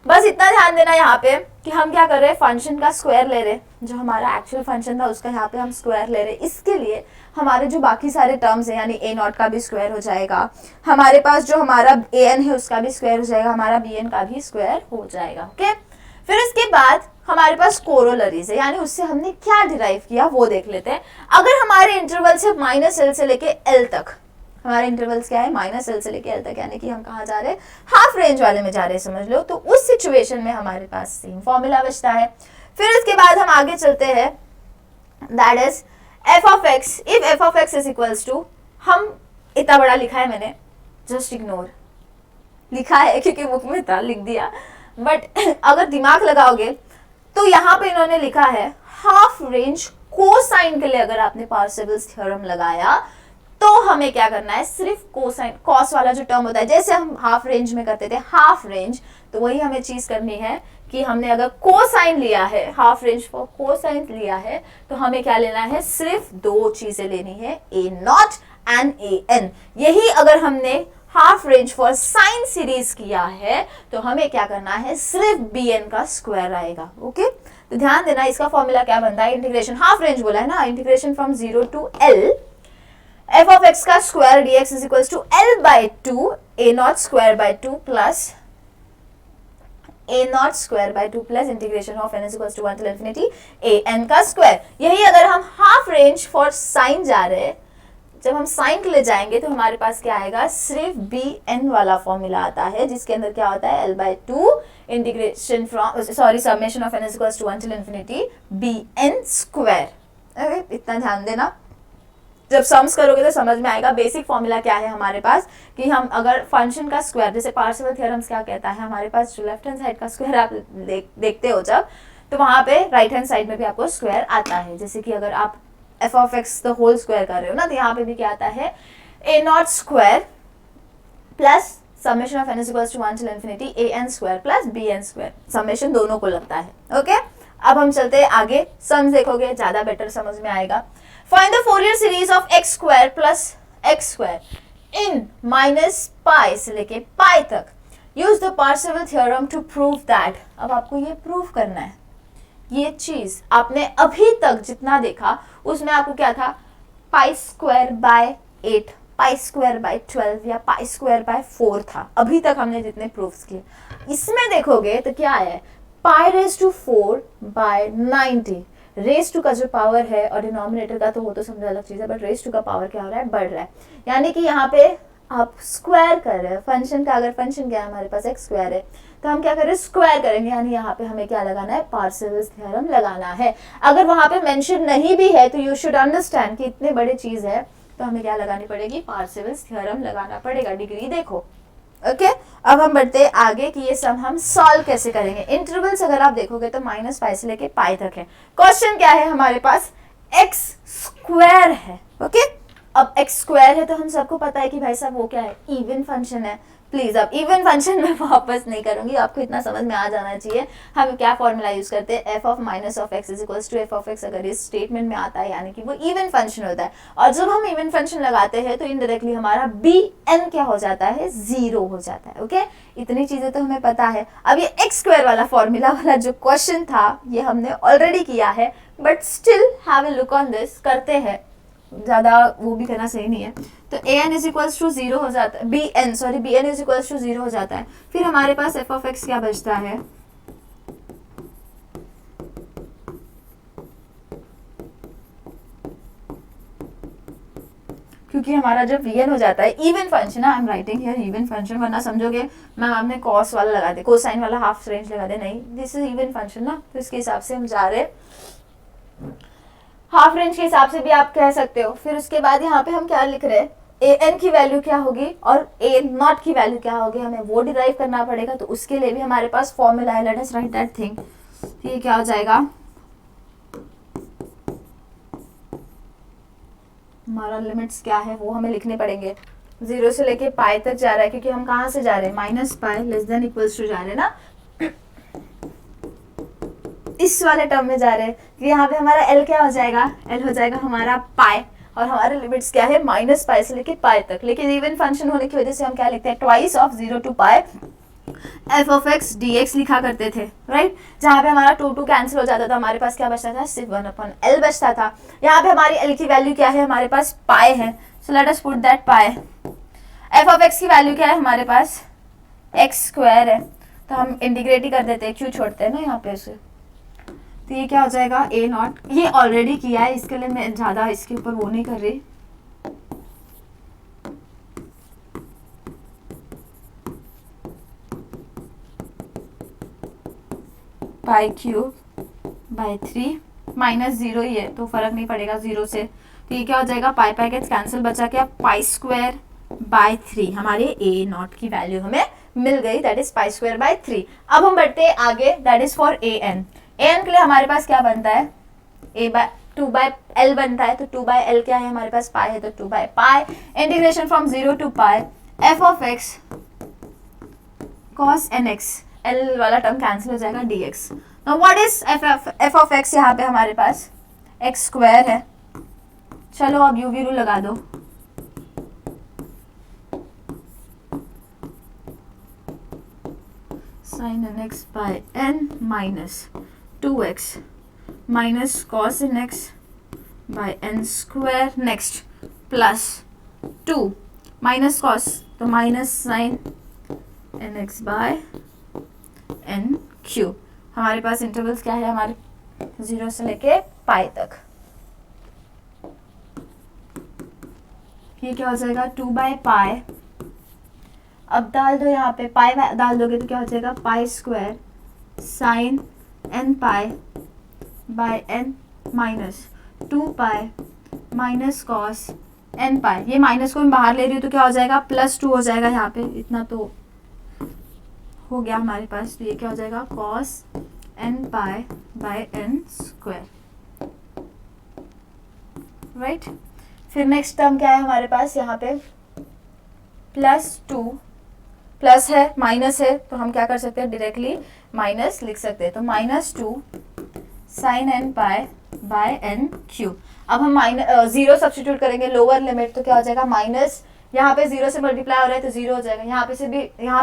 बस इतना ध्यान देना यहाँ पे कि हम क्या कर रहे हैं, फंक्शन का स्क्वायर ले रहे हैं, जो हमारा एक्चुअल फंक्शन था उसका यहाँ पे हम स्क्वायर ले रहे हैं। इसके लिए हमारे जो बाकी सारे टर्म्स हैं, यानी a नॉट का भी स्क्वायर हो जाएगा, हमारे पास जो हमारा a n है उसका भी स्क्वायर हो जाएगा, हमारा b n का भी स्क्वायर हो जाएगा। ओके, फिर उसके बाद हमारे पास कोरोलरीज है, यानी उससे हमने क्या डिराइव किया वो देख लेते हैं। अगर हमारे इंटरवल से -l से लेके l तक, हमारे इंटरवल्स क्या है, -l से लेके l तक, यानी कि हम कहाँ जा रहे हैं, हाफ रेंज वाले में जा रहे हैं, समझ लो। तो उस सिचुएशन में हमारे पास सेम फॉर्मूला बचता है। फिर उसके बाद हम आगे चलते हैं, that is f of x, if f of x is equals to, हम इतना बड़ा लिखा है मैंने, जस्ट इग्नोर, लिखा है क्योंकि बुक में था, लिख दिया, बट अगर दिमाग लगाओगे तो यहाँ पे इन्होंने लिखा है हाफ रेंज कोसाइन के लिए अगर आपने पार्सेवल्स थ्योरम लगाया तो हमें क्या करना है, सिर्फ कोसाइन, कॉस वाला जो टर्म होता है, जैसे हम हाफ रेंज में करते थे हाफ रेंज, तो वही हमें चीज करनी है कि हमने अगर कोसाइन लिया है, हाफ रेंज फॉर कोसाइन लिया है, तो हमें क्या लेना है, सिर्फ 2 चीजें लेनी है, a not and a n। यही अगर हमने half range for sine series किया है तो हमें क्या करना है, सिर्फ b n का स्क्वायर आएगा। ओके, तो ध्यान देना इसका फॉर्मूला क्या बनता है, इंटीग्रेशन, हाफ रेंज बोला है ना, integration from 0 to l F of x का square dx is equals to l by 2 a not square by 2 plus a not square by 2 plus integration of n is equals to 1 till infinity a n का square. यही अगर हम half range for sign जा रहे हैं, जब हम sign के लिए जाएंगे तो हमारे पास क्या आएगा, सिर्फ बी एन वाला फॉर्मूला आता है, जिसके अंदर क्या होता है, l by 2 integration from, sorry, summation of n is equals to 1 till infinity b n square. Okay, इतना ध्यान देना, जब सम्स करोगे तो समझ में आएगा। बेसिक फॉर्मूला क्या है हमारे पास कि हम अगर फंक्शन का स्क्वायर, जैसे पार्सेवल थ्योरम्स क्या कहता है, हमारे पास जो लेफ्ट हैंड साइड का स्क्वायर आप देखते हो जब, तो वहां पे राइट हैंड साइड में भी आपको स्क्वायर आता है। जैसे कि अगर आप f of x the whole square कर रहे हो ना, तो यहाँ पे भी क्या आता है, a not square plus summation of n is equals to 1 till infinity a n square plus b n square, summation दोनों को लगता है। ओके, अब हम चलते हैं आगे, सम्स देखोगे ज्यादा बेटर समझ में आएगा। Find the Fourier series of x square plus x square in minus pi से लेके pi तक। Use the Parseval theorem to prove that। अब आपको ये प्रूव करना है, ये चीज आपने अभी तक जितना देखा उसमें आपको क्या था, पाई square by 8, pi square bye 12 या पाई स्क्वायर बाय 4 था अभी तक हमने जितने प्रूफ्स किए। इसमें देखोगे तो क्या है, pi raise to 4 by 90। Raise to का जो पावर है और डिनोमिनेटर का तो वो तो समझा अलग चीज है, बट रेज टू का पावर क्या हो रहा है, बढ़ रहा है। यानी कि यहाँ पे आप स्क्वायर कर रहे हैं फंक्शन का, अगर फंक्शन क्या है हमारे पास एक्स स्क्वायर है, तो हम क्या करें, स्क्वायर करेंगे, यानी यहाँ पे हमें क्या लगाना है, पार्सेवल्स थ्योरम लगाना है। अगर वहां पे मेंशन नहीं भी है तो यू शुड अंडरस्टैंड कि इतने बड़े चीज है तो हमें क्या लगानी पड़ेगी, पार्सेवल्स थ्योरम लगाना पड़ेगा। डिग्री देखो। ओके अब हम बढ़ते हैं आगे कि ये सम हम सॉल्व कैसे करेंगे। इंटरवल्स अगर आप देखोगे तो माइनस पाई से लेके पाई तक है। क्वेश्चन क्या है हमारे पास, एक्स स्क्वायर है। ओके अब एक्स स्क्वायर है तो हम सबको पता है कि भाई साहब वो क्या है, इवन फंक्शन है। प्लीज अब इवन फंक्शन में वापस नहीं करूंगी, आपको इतना समझ में आ जाना चाहिए हम क्या फॉर्मूला यूज करते हैं, f of minus of x is equals to f of x. अगर इस स्टेटमेंट में आता है यानी कि वो इवन फंक्शन होता है, और जब हम इवन फंक्शन लगाते हैं तो इनडायरेक्टली हमारा बी एन क्या हो जाता है, जीरो हो जाता है। ओके इतनी चीजें तो हमें पता है। अब ये एक्स स्क्वायर वाला फॉर्मूला वाला जो क्वेश्चन था ये हमने ऑलरेडी किया है, but still have a look on this, करते हैं, ज्यादा वो भी करना सही नहीं है। तो a n is equals to zero हो जाता है, b n is equals to zero हो जाता है। फिर हमारे पास एफ ऑफ एक्स क्या बचता है, क्योंकि हमारा जब वीएन हो जाता है even function, I am writing here even function, वरना समझोगे मैम आपने कॉस वाला लगा दे, कोसाइन वाला हाफ रेंज लगा दे, नहीं दिस इज इवन फंक्शन ना, तो इसके हिसाब से हम जा रहे हाफ रेंज के हिसाब से भी आप कह सकते हो। फिर उसके बाद यहाँ पे हम क्या लिख रहे हैं, ए एन की वैल्यू क्या होगी और ए नॉट की वैल्यू क्या होगी, हमें वो डिराइव करना पड़ेगा। तो उसके लिए भी हमारे पास फॉर्मूला है, let us right that thing. ये क्या हो जाएगा, हमारा लिमिट्स क्या है वो हमें लिखने पड़ेंगे। जीरो से लेके पाई तक जा रहा है, क्योंकि हम कहाँ से जा रहे हैं, minus pi less than equals to जा रहे हैं ना, इस वाले टर्म में जा रहे हैं। तो यहाँ पे हमारा एल क्या हो जाएगा, एल हो जाएगा हमारा पाई, और हमारे लिमिट्स क्या है, माइनस पाई से लेके पाई तक। लेकिन इवन फंक्शन होने की वजह से हम क्या लिखते हैं, twice of zero to pi f of x d x लिखा करते थे, राइट। जहाँ पे हमारा टू कैंसिल हो जाता था, हमारे पास क्या बचता था, सिर्फ 1/L बचता था। यहाँ पे हमारी एल की वैल्यू क्या है, हमारे पास पाई है, so let us put that pi. F of x की वैल्यू क्या है, हमारे पास एक्स स्क्वायर है, तो हम इंटीग्रेट ही कर देते हैं, क्यों छोड़ते हैं ना यहाँ पे उसे। तो ये क्या हो जाएगा, ए नॉट, ये ऑलरेडी किया है, इसके लिए मैं ज़्यादा इसके ऊपर वो नहीं कर रही। Pi cube by 3 minus zero ही है तो फर्क नहीं पड़ेगा जीरो से। तो ये क्या हो जाएगा, पाई पाई के कैंसिल बचा क्या, पाई स्क्वायर बाई 3, हमारे ए नॉट की वैल्यू हमें मिल गई, that is pi square by 3। अब हम बढ़ते हैं आगे, that is for a n. A n के लिए हमारे पास क्या बनता है, ए बाय 2/L बनता है, तो 2/L क्या है, हमारे पास पाई है, तो 2/पाई integration from 0 to pi f of x cos nx, L वाला टर्म कैंसिल हो जाएगा, dx। Now what is f of x, यहाँ पे हमारे पास एक्स स्क्वायर है। चलो अब यू वी रूल लगा दो, sin nx by n minus 2x minus cos nx by n square, next plus 2 minus cos, तो minus sin nx by n cube. हमारे पास इंटरवल्स क्या है, हमारे 0 से लेके पाई तक। ये क्या हो जाएगा, 2/पाई, अब डाल दो यहाँ पे, पाई डाल दोगे तो क्या हो जाएगा, pi square sine n pi by n minus 2 minus cos n पाई। ये माइनस को मैं बाहर ले रही हूँ तो क्या हो जाएगा, +2 हो जाएगा, यहाँ पे इतना तो हो गया हमारे पास। तो ये क्या हो जाएगा, cos n pi by n square, right. फिर नेक्स्ट टर्म क्या है हमारे पास, यहाँ पे +2, प्लस है माइनस है तो हम क्या कर सकते हैं, डायरेक्टली माइनस लिख सकते हैं, तो -2 sine n pi by n cube. अब हम जीरो सब्स्टिट्यूट करेंगे, लोअर लिमिट, तो क्या हो जाएगा, माइनस, यहाँ पे 0 से मल्टीप्लाई हो रहा है तो 0 हो जाएगा, यहाँ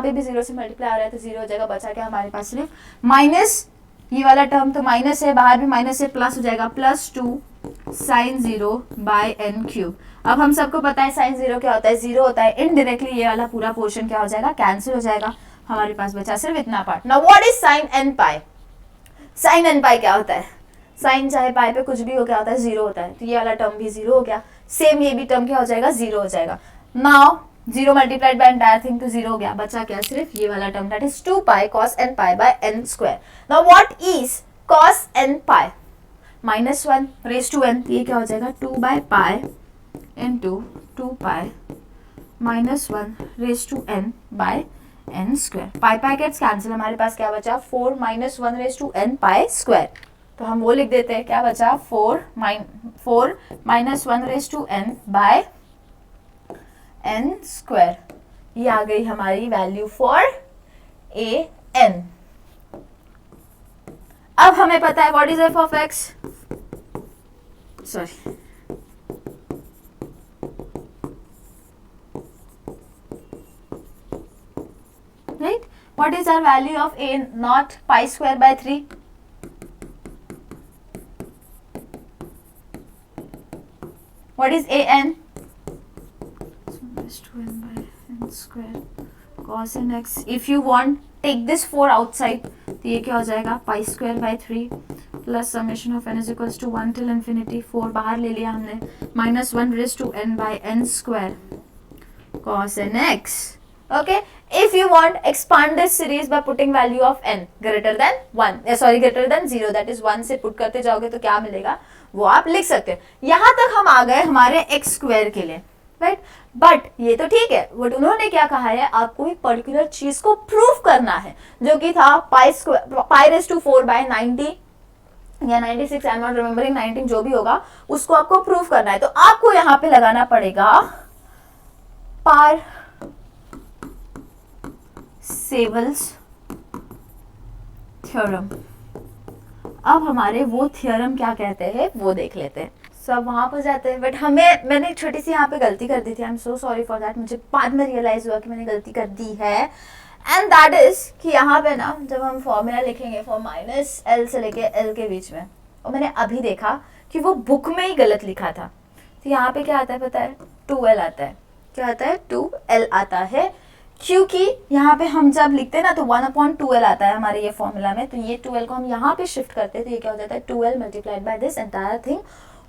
पे भी 0 से मल्टीप्लाई हो रहा है तो 0 हो जाएगा, बचा क्या हमारे पास सिर्फ माइनस, ये वाला टर्म तो माइनस है, बाहर भी माइनस है, प्लस हो जाएगा, +2 साइन 0 बाय n क्यूब। अब हम सबको पता है साइन 0 क्या होता है, 0 होता है, इनडायरेक्टली ये वाला पूरा पोर्शन क्या हो जाएगा, कैंसिल हो जाएगा, हमारे पास बचा सिर्फ इतना part. Now what is sine n pi, sine n pi क्या होता है, साइन चाहे पाई पे कुछ भी हो क्या होता है, 0 होता है, तो ये वाला टर्म भी 0 हो गया, सेम ये भी टर्म क्या हो जाएगा, 0 हो जाएगा। Now 0 multiplied by entire thing तो 0 हो गया, बचा क्या, सिर्फ ये वाला term, that is 2 pi cos n pi by n square. Now what is cos n पाई, -1 raised to n, ये क्या हो जाएगा, 2/पाई into 2 pi minus 1 raised to n/n²। Pi pi gets cancel, हमारे पास क्या बचा 4 minus 1 raised to n pi square. तो हम वो लिख देते हैं, क्या बचा 4 माइनस 1 raised to n/n²। ये आ गई हमारी वैल्यू फॉर a n। अब हमें पता है what is f of x, sorry right, what is our value of a naught pi square by 3? What is a n? So 2n by n square cos n x. If you want, take this 4 outside, तो ये क्या हो जाएगा pi square by 3 plus summation of n is equals to 1 till infinity, 4 बाहर ले लिया हमने, minus 1 raised to n by n square cos n x. Okay, if you want, expand this series by putting value of n greater than 1, greater than 0, that is 1 से put करते जाओगे तो क्या मिलेगा वो आप लिख सकते हैं। यहाँ तक हम आ गए हमारे x स्क्वायर के लिए, राइट। बट ये तो ठीक है, बट उन्होंने क्या कहा है, आपको एक पर्टिकुलर चीज को प्रूव करना है, जो कि था पाई रेज टू 4 बाय 90 या 96, आई एम नॉट रिमेम्बरिंग, 19 जो भी होगा, उसको आपको प्रूव करना है। तो आपको यहाँ पे लगाना पड़ेगा पार्सेवल्स थ्योरम। अब हमारे वो थ्योरम क्या कहते हैं वो देख लेते हैं। सब वहां पर जाते हैं, बट मैंने एक छोटी सी यहाँ पे गलती कर दी थी, I am so sorry for that. मुझे बाद में रियलाइज हुआ कि मैंने गलती कर दी है, एंड दैट इज कि यहाँ पे ना जब हम फॉर्मूला लिखेंगे फॉर माइनस एल से लेके एल के बीच में, और मैंने अभी देखा कि वो बुक में ही गलत लिखा था। तो यहाँ पे क्या आता है पता है, 2l आता है। क्या आता है, 2l आता है, क्योंकि यहाँ पे हम जब लिखते हैं ना तो 1/2l आता है हमारे ये फॉर्मूला में। तो ये 2l को हम यहाँ पे शिफ्ट करते हैं तो ये क्या हो जाता है, 2l multiplied by this entire thing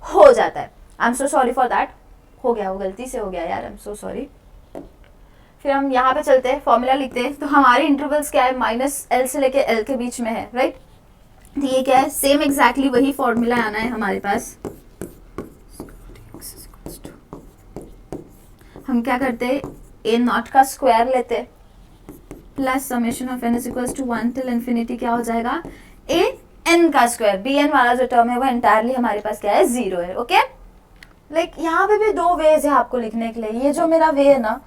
हो जाता है। I am so sorry for that, हो गया वो गलती से हो गया यार, आई एम सो सॉरी। फिर हम यहाँ पे चलते हैं, फॉर्मूला लिखते हैं। तो हमारे इंटरवल्स क्या है, माइनस एल से लेके एल के बीच में है, राइट। तो ये क्या है, सेम एग्जैक्टली वही फॉर्मूला आना है हमारे पास। हम क्या करते हैं, ए नॉट का स्क्वायर लेते हैं plus summation of n is equals to 1 till infinity, क्या हो जाएगा, ए एन का स्क्वायर। बी एन वाला जो टर्म है वो एंटायरली हमारे पास क्या है, 0 है। ओके, लाइक यहाँ पे भी 2 वेज है आपको लिखने के लिए। ये जो मेरा वे है ना,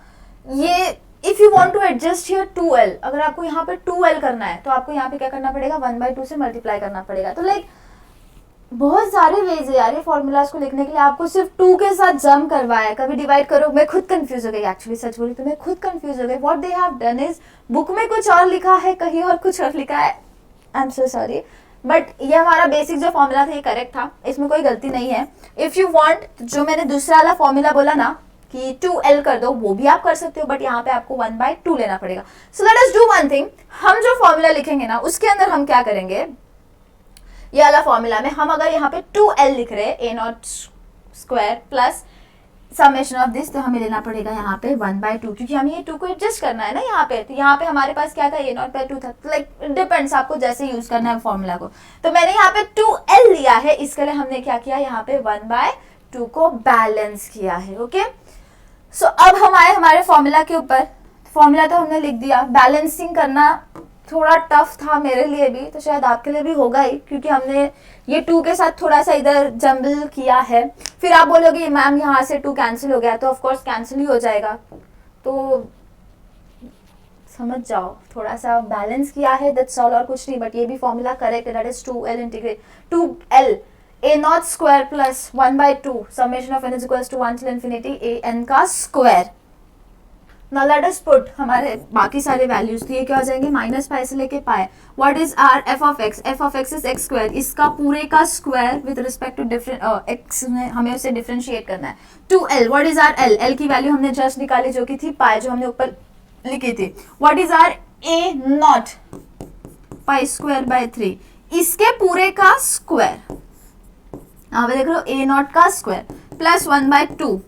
ये if you want to adjust here 2l, अगर आपको यहाँ पे 2l करना है तो आपको यहाँ पे क्या करना पड़ेगा, 1/2 से मल्टीप्लाई करना पड़ेगा। तो लाइक बहुत सारे वेज है यार ये फॉर्मूलाज को लिखने के लिए। आपको सिर्फ 2 के साथ जम करवाया, कभी डिवाइड करो। मैं खुद कंफ्यूज हो गई, एक्चुअली सच बोली तो मैं खुद कंफ्यूज हो गई। What they have done is, book में कुछ और लिखा है, कहीं और कुछ और लिखा है। I am so sorry, but ये हमारा बेसिक जो फॉर्मूला था ये करेक्ट था, इसमें कोई गलती नहीं है। इफ यू वांट, जो मैंने दूसरा वाला फॉर्मूला बोला ना कि 2l कर दो, वो भी आप कर सकते हो, बट यहाँ पे आपको 1/2 लेना पड़ेगा। So let us do one thing, हम जो फॉर्मूला लिखेंगे ना उसके अंदर हम क्या करेंगे, ये वाला फॉर्मूला में हम अगर यहाँ पे 2l लिख रहे हैं, a not square plus summation of this, तो हमें लेना पड़ेगा यहाँ पे 1/2, क्योंकि हमें ये 2 को एडजस्ट करना है ना यहाँ पे। तो यहाँ पे हमारे पास क्या था, a0/2 था। लाइक डिपेंड्स आपको जैसे यूज करना है फॉर्मूला को। तो मैंने यहाँ पे 2l लिया है, इसके लिए हमने क्या किया, यहाँ पे 1/2 को बैलेंस किया है। ओके, सो अब हम आए हमारे फॉर्मूला के ऊपर। फॉर्मूला तो हमने लिख दिया, बैलेंसिंग करना थोड़ा टफ था मेरे लिए भी, तो शायद आपके लिए भी होगा ही, क्योंकि हमने ये 2 के साथ थोड़ा सा इधर जंबल किया है। फिर आप बोलोगे मैम यहाँ से 2 कैंसिल हो गया, तो ऑफ कोर्स कैंसिल ही हो जाएगा। तो समझ जाओ, थोड़ा सा बैलेंस किया है, दैट्स ऑल, और कुछ नहीं। बट ये भी फॉर्मूला करेक्ट है, that is 2l integrate 2l a not square plus 1/2 summation of n is equals to 1 till infinity a n का square. Now let us put हमारे बाकी सारे वैल्यूज, तो ये क्या हो जाएंगे, माइनस पाई से लेके pi. What is our f of x, f of x is x square, इसका पूरे का square with respect to different x में हमें उसे डिफरेंशिएट करना है। 2l, what is our l, l की वैल्यू हमने जस्ट निकाली जो कि थी पाई, जो हमने ऊपर लिखी थी। What is our a not, pi square by 3, इसके पूरे का स्क्वायर, यहाँ पे देख लो ए नॉट का square plus 1/2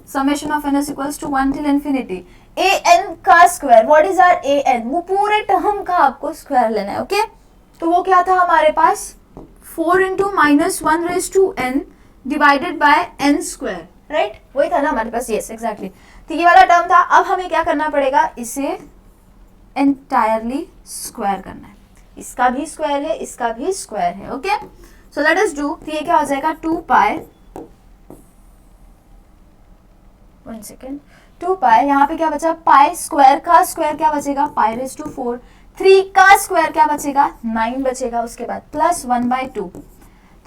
summation of n is equals to 1 till infinity a n का square. What is our a n, वो पूरे टर्म का आपको स्क्वायर लेना है। ओके, तो वो क्या था हमारे पास, 4 into -1 raised to n divided by n square. Right, वही था ना हमारे पास, यस एग्जैक्टली। तो ये वाला टर्म था। अब हमें क्या करना पड़ेगा, इसे एंटायरली स्क्वायर करना है। इसका भी स्क्वायर है, इसका भी स्क्वायर है। Okay, so let us do. तो ये क्या हो जाएगा 2 पाई, 1 सेकेंड, 2 पाई, यहाँ पे क्या बचा, पाई स्क्वायर का स्क्वायर क्या बचेगा, पाई रेज टू 4, 3 का स्क्वायर क्या बचेगा, 9 बचेगा, उसके बाद प्लस 1/2।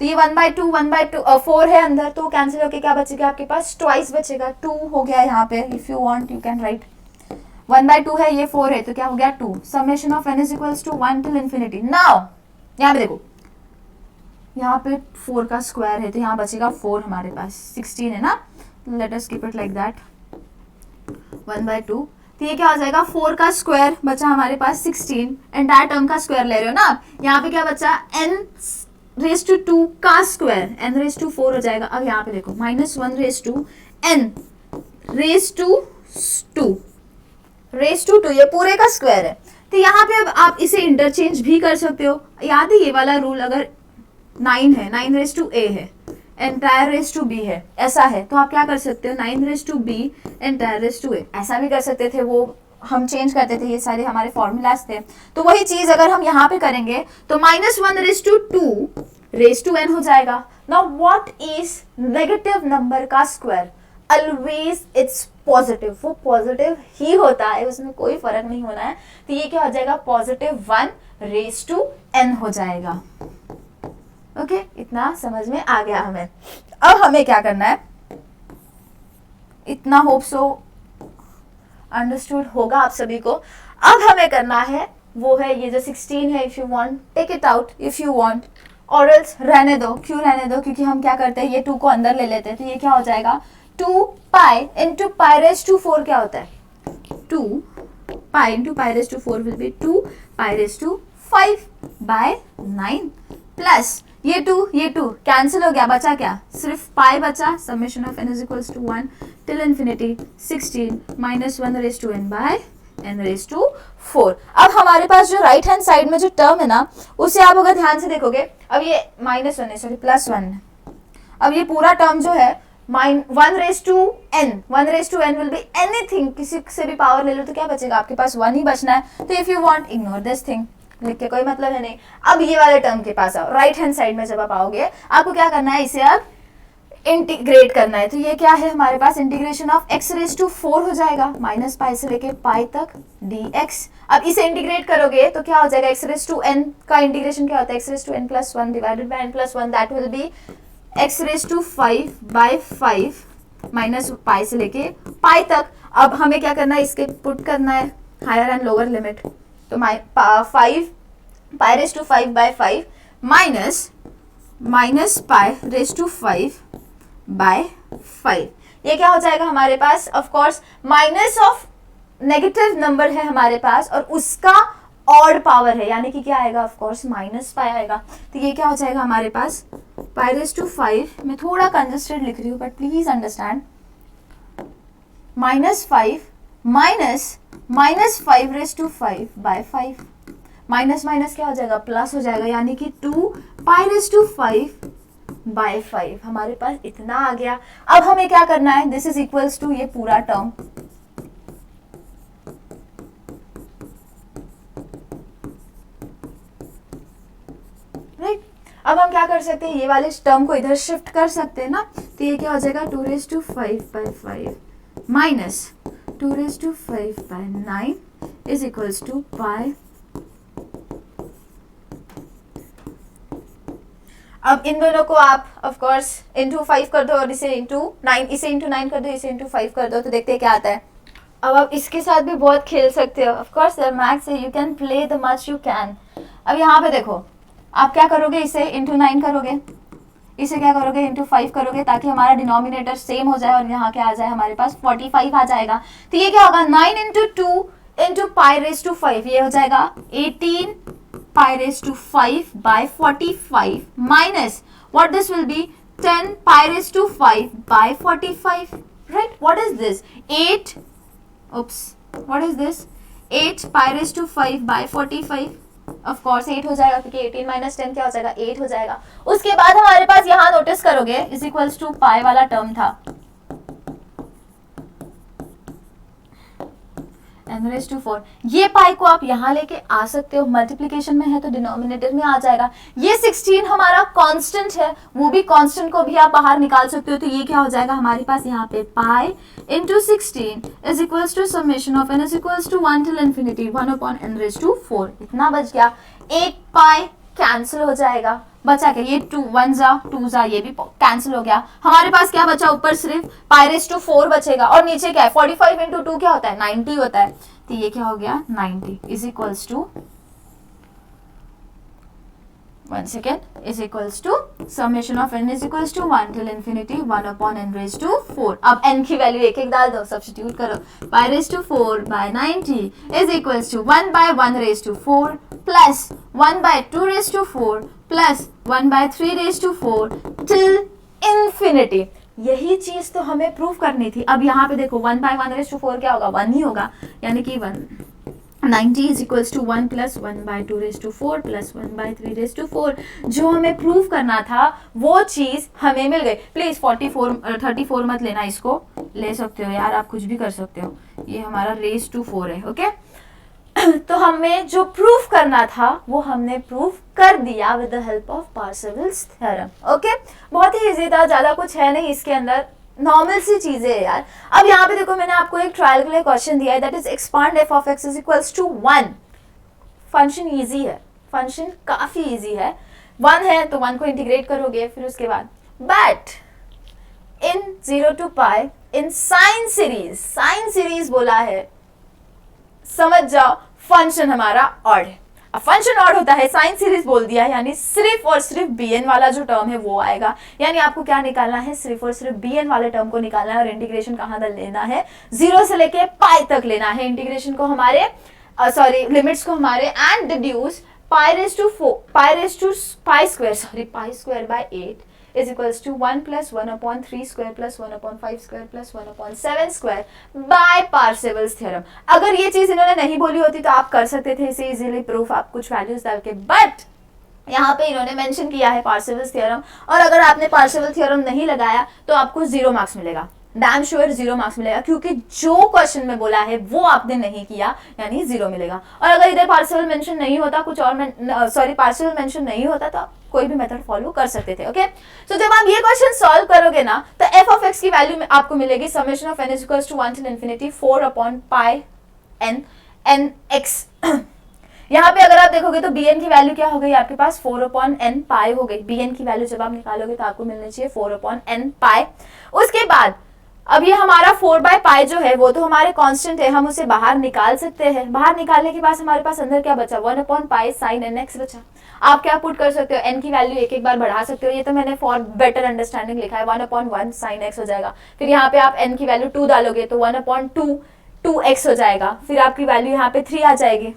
तो ये 1/2 1/2 4 है अंदर, तो कैंसिल होके क्या बचेगा आपके पास, ट्वाइस बचेगा, 2 हो गया यहाँ पे। If you want you can write 1/2 है, ये 4 है, तो क्या हो गया 2। Summation of n is equals to 1 till infinity. Now यहाँ पे देखो, यहाँ पे 4 का स्क्वायर है, तो यहाँ बचेगा 4 हमारे पास, 16 है ना, let us keep it like that 1/2। तो ये क्या हो जाएगा, 4 का स्क्वायर बचा हमारे पास 16, एंटायर टर्म का स्क्वायर ले रहे हो ना आप, यहाँ पे क्या बचा n रेज टू 2 का स्क्वायर, n रेज टू 4 हो जाएगा। अब यहाँ पे देखो -1 raise to n raise to 2 raise to 2, ये पूरे का स्क्वायर है। तो यहाँ पे अब आप इसे इंटरचेंज भी कर सकते हो। याद है ये वाला रूल, अगर 9 है, 9 रेज टू a है, एंटायर रेज टू b है, ऐसा है, तो आप क्या कर सकते हो, 9 raise to b entire raise to a, ऐसा भी कर सकते थे। वो हम चेंज करते थे, ये सारे हमारे फॉर्मूलाज थे। तो वही चीज अगर हम यहाँ पे करेंगे तो -1 raise to 2 raise to n हो जाएगा। Now what is negative number का स्क्वायर, ऑलवेज इट्स पॉजिटिव, वो पॉजिटिव ही होता है, उसमें कोई फर्क नहीं होना है। तो ये क्या हो जाएगा, +1 रेज टू n हो जाएगा। ओके, इतना समझ में आ गया हमें। अब हमें क्या करना है, इतना होप सो अंडरस्टूड होगा आप सभी को। अब हमें करना है वो है ये जो 16 है, if you want take it out, if you want, और एल्स रहने दो। क्यों रहने दो, क्योंकि हम क्या करते हैं, ये 2 को अंदर ले लेते हैं। तो ये क्या हो जाएगा, 2 पाई इंटू पाई रेज टू 4 क्या होता है, 2 पाई into pi raise to 4 will be 2 pi raise to 5/9 प्लस ये 2 कैंसिल हो गया, बचा क्या, सिर्फ पाई बचा। Summation of n is equals to 1 till infinity 16 -1 raise to n by n raise to 4। अब हमारे पास जो राइट हैंड साइड में जो टर्म है ना, उसे आप अगर ध्यान से देखोगे, अब ये -1 है, सॉरी +1 है। अब ये पूरा टर्म जो है 1 raise to n will be anything, किसी से भी पावर ले लो तो क्या बचेगा आपके पास, 1 ही बचना है। तो if you want ignore this thing, लिख के कोई मतलब है नहीं। अब ये वाले टर्म के पास आओ, राइट हैंड साइड में जब आप आओगे, आपको क्या करना है, इसे अब इंटीग्रेट करना है। तो ये क्या है हमारे पास, integration of x raise to 4 हो जाएगा, -पाई से लेके पाई तक dx। अब इसे इंटीग्रेट करोगे तो क्या हो जाएगा, x रेज टू n का इंटीग्रेशन क्या होता है, x raise to n plus 1 divided by n plus 1, that will be x raise to 5/5 -pi से लेके पाई तक। अब हमें क्या करना है, इसके पुट करना है हायर एंड लोअर लिमिट। तो 5 pi raise to 5/5 minus pi raise to 5/5, ये क्या हो जाएगा हमारे पास, of course minus of negative number है हमारे पास और उसका ऑड पावर है, यानी कि क्या आएगा, ऑफ कोर्स -पाई आएगा। तो ये क्या हो जाएगा हमारे पास, पाई रेज टू 5, मैं थोड़ा कंजस्टेड लिख रही हूँ but please understand, -5 -5 raise to 5/5, minus minus क्या हो जाएगा, प्लस हो जाएगा, यानी कि 2 पाई रेज टू 5/5 हमारे पास इतना आ गया। अब हमें क्या करना है, दिस इज इक्वल्स टू ये पूरा टर्म, राइट। अब हम क्या कर सकते हैं, ये वाले टर्म को इधर शिफ्ट कर सकते हैं ना। तो ये क्या हो जाएगा, 2 raise to 5/5 minus 2 raise to 5/9 is equals to pi. अब इन दोनों को आप ऑफ कोर्स इंटू 5 कर दो और इसे इंटू 9, इसे इंटू 9 कर दो, इसे इंटू 5 कर दो, तो देखते हैं क्या आता है। अब आप इसके साथ भी बहुत खेल सकते हो, ऑफ कोर्स मैथ्स है, you can play the much you can. अब यहाँ पे देखो, आप क्या करोगे, इसे इंटू 9 करोगे, इसे क्या करोगे, इंटू 5 करोगे, ताकि हमारा डिनोमिनेटर सेम हो जाए और यहाँ क्या आ जाए हमारे पास 45 आ जाएगा। तो ये क्या होगा, 9 into 2 into pi raise to 5, ये हो जाएगा 18 pi raised to 5/45 minus what this will be 10 pi raised to 5/45, right? What is this, 8, oops, what is this, 8 pi raised to 5/45, of course 8 हो जाएगा, क्योंकि 18 minus 10 क्या हो जाएगा, 8 हो जाएगा। उसके बाद हमारे पास यहाँ नोटिस करोगे इज इक्वल्स टू पाई वाला टर्म था, n रेज टू 4। ये पाई को आप यहाँ लेके आ सकते हो, मल्टीप्लीकेशन में है तो डिनोमिनेटर में आ जाएगा। ये 16 हमारा कांस्टेंट है, वो भी कांस्टेंट को भी आप बाहर निकाल सकते हो, तो ये क्या हो जाएगा हमारे पास यहाँ पे pi into 16 is equals to summation of n is equals to 1 till infinity 1 upon n raise to 4। इतना बच गया, एक पाई कैंसिल हो जाएगा, बचा क्या, ये 2 1 जा 2 जा, ये भी कैंसिल हो गया। हमारे पास क्या बचा, ऊपर सिर्फ पाई रेज टू 4 बचेगा, और नीचे क्या है 45 इंटू 2 क्या होता है 90 होता है, तो ये क्या हो गया 90 is equals to 1 second is equals to summation of n is equals to 1 till infinity 1 upon n raise to 4। अब n की वैल्यू एक एक डाल दो, सब्स्टिट्यूट करो, pi raise to 4 by 90 is equals to 1 by 1 raise to 4 plus 1 by 2 raise to 4 plus 1 by 3 raise to 4 till infinity. यही चीज तो हमें प्रूव करनी थी। अब यहाँ पे देखो 1 बाय 1 रेज टू 4 क्या होगा 1 ही होगा, यानी कि 90 is equals to 1 plus 1 by 2 raised to 4 plus 1 by 3 raised to 4। जो हमें प्रूव करना था वो चीज हमें मिल गई। प्लीज 34 मत लेना, इसको ले सकते हो यार, आप कुछ भी कर सकते हो, ये हमारा रेज टू 4 है, ओके। तो हमें जो प्रूफ करना था वो हमने प्रूफ कर दिया with the help of Parseval's theorem, okay. बहुत ही इजी था, ज्यादा कुछ है नहीं इसके अंदर, नॉर्मल सी चीजें है यार। अब यहाँ पे देखो मैंने आपको एक ट्रायल के लिए क्वेश्चन दिया है, that is expand f of x is equals to 1। Function easy है, फंक्शन काफी इजी है, 1 है तो 1 को इंटीग्रेट करोगे, फिर उसके बाद but in 0 to pi in sine series बोला है, समझ जाओ फंक्शन हमारा ऑड है। अब फंक्शन ऑड होता है, साइन सीरीज बोल दिया है, यानी सिर्फ और सिर्फ bn वाला जो टर्म है वो आएगा। यानी आपको क्या निकालना है, सिर्फ और सिर्फ bn वाले टर्म को निकालना है, और इंटीग्रेशन कहाँ तक लेना है 0 से लेके पाई तक लेना है। इंटीग्रेशन को हमारे लिमिट्स को हमारे and deduce pi raise to pi square by 8 is equals to 1 plus 1 upon 3 square plus 1 upon 5 square plus 1 upon 7 square by Parseval's theorem। अगर ये चीज इन्होंने नहीं बोली होती तो आप कर सकते थे इसे इजीली प्रूफ, आप कुछ वैल्यूज डाल के, बट यहाँ पे इन्होंने मेंशन किया है पार्सेवल्स थ्योरम, और अगर आपने पार्सेवल थ्योरम नहीं लगाया तो आपको 0 मार्क्स मिलेगा, डैम श्योर 0 मार्क्स मिलेगा, क्योंकि जो क्वेश्चन में बोला है वो आपने नहीं किया, यानी 0 मिलेगा। और अगर इधर पार्सेवल मेंशन नहीं होता, कुछ और पार्सेवल मेंशन नहीं होता, तो आप कोई भी मेथड फॉलो कर सकते थे, ओके। सो जब आप ये क्वेश्चन सॉल्व करोगे ना, तो f of x की वैल्यू में आपको मिलेगी summation of n is equals to 1 till infinity 4 upon pi n x। यहाँ पे अगर आप देखोगे तो bn की वैल्यू क्या हो गई आपके पास 4 अपॉन n पाई हो गई। bn की वैल्यू जब आप निकालोगे तो आपको मिलनी चाहिए 4 अपॉन n पाई। उसके बाद अब ये हमारा 4 बाय पाई जो है वो तो हमारे कांस्टेंट है, हम उसे बाहर निकाल सकते हैं। बाहर निकालने के बाद हमारे पास अंदर क्या बचा 1 upon pi sine n x बचा। आप क्या पुट कर सकते हो, एन की वैल्यू एक एक बार बढ़ा सकते हो, ये तो मैंने फॉर बेटर अंडरस्टैंडिंग लिखा है, 1 अपॉन 1 साइन एक्स हो जाएगा। फिर यहाँ पे आप एन की वैल्यू 2 डालोगे तो 1 अपॉन 2 एक्स हो जाएगा, फिर आपकी वैल्यू यहाँ पे 3 आ जाएगी।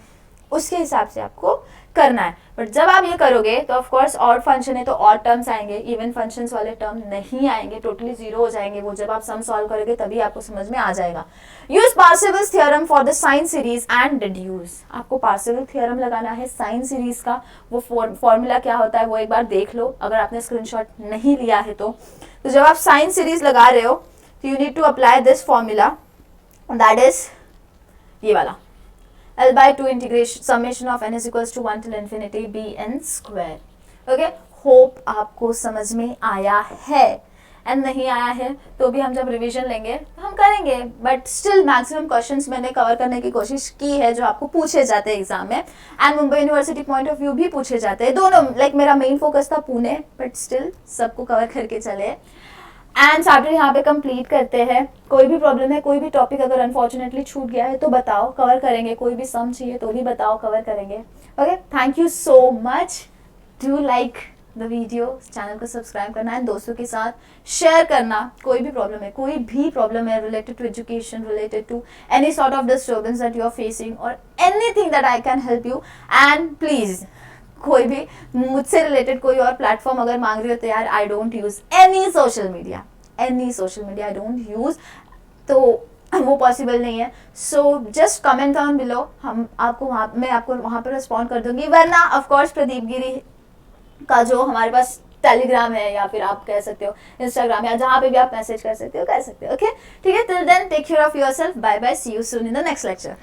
उसके हिसाब से आपको करना है। बट जब आप ये करोगे तो ऑफ कोर्स ऑड फंक्शन है तो ऑड टर्म्स आएंगे, इवन फंक्शंस वाले टर्म नहीं आएंगे, टोटली 0 हो जाएंगे वो। जब आप सम सॉल्व करोगे तभी आपको समझ में आ जाएगा। Use Parseval's theorem for the sine series and deduce. आपको पार्सेवल थ्योरम लगाना है साइन सीरीज का, वो फॉर्मूला क्या होता है वो एक बार देख लो अगर आपने स्क्रीनशॉट नहीं लिया है तो जब आप साइन सीरीज लगा रहे हो तो you need to apply this formula, that is ये वाला L by 2 integration summation of n is equals to 1 till infinity bn square। Okay, hope आपको समझ में आया है। एंड नहीं आया है तो भी हम जब रिवीजन लेंगे हम करेंगे, बट स्टिल मैक्सिमम क्वेश्चंस मैंने कवर करने की कोशिश की है जो आपको पूछे जाते हैं एग्जाम में, and Mumbai university point of view भी पूछे जाते हैं दोनों। लाइक मेरा मेन फोकस था पुणे, बट स्टिल सबको कवर करके चले। एंड चैप्टर यहाँ पे कंप्लीट करते हैं। कोई भी प्रॉब्लम है, कोई भी टॉपिक अगर अनफॉर्चुनेटली छूट गया है तो बताओ, कवर करेंगे। कोई भी सम चाहिए तो भी बताओ, कवर करेंगे। Okay, thank you so much. Do like the video, channel को सब्सक्राइब करना है, दोस्तों के साथ शेयर करना। कोई भी प्रॉब्लम है related to education, related to any sort of disturbance that you are facing और anything that I can help you. And please कोई भी मुझसे रिलेटेड कोई और प्लेटफॉर्म अगर मांग रही हो तो यार I don't use any social media I don't use, तो वो पॉसिबल नहीं है। So just comment down below, मैं आपको वहाँ पर रिस्पॉन्ड कर दूंगी। वरना ऑफ कोर्स प्रदीप गिरी का जो हमारे पास टेलीग्राम है या फिर आप कह सकते हो इंस्टाग्राम, या जहाँ पे भी आप मैसेज कर सकते हो ओके, ठीक है। Till then take care of yourself, bye bye, see you soon in the next lecture.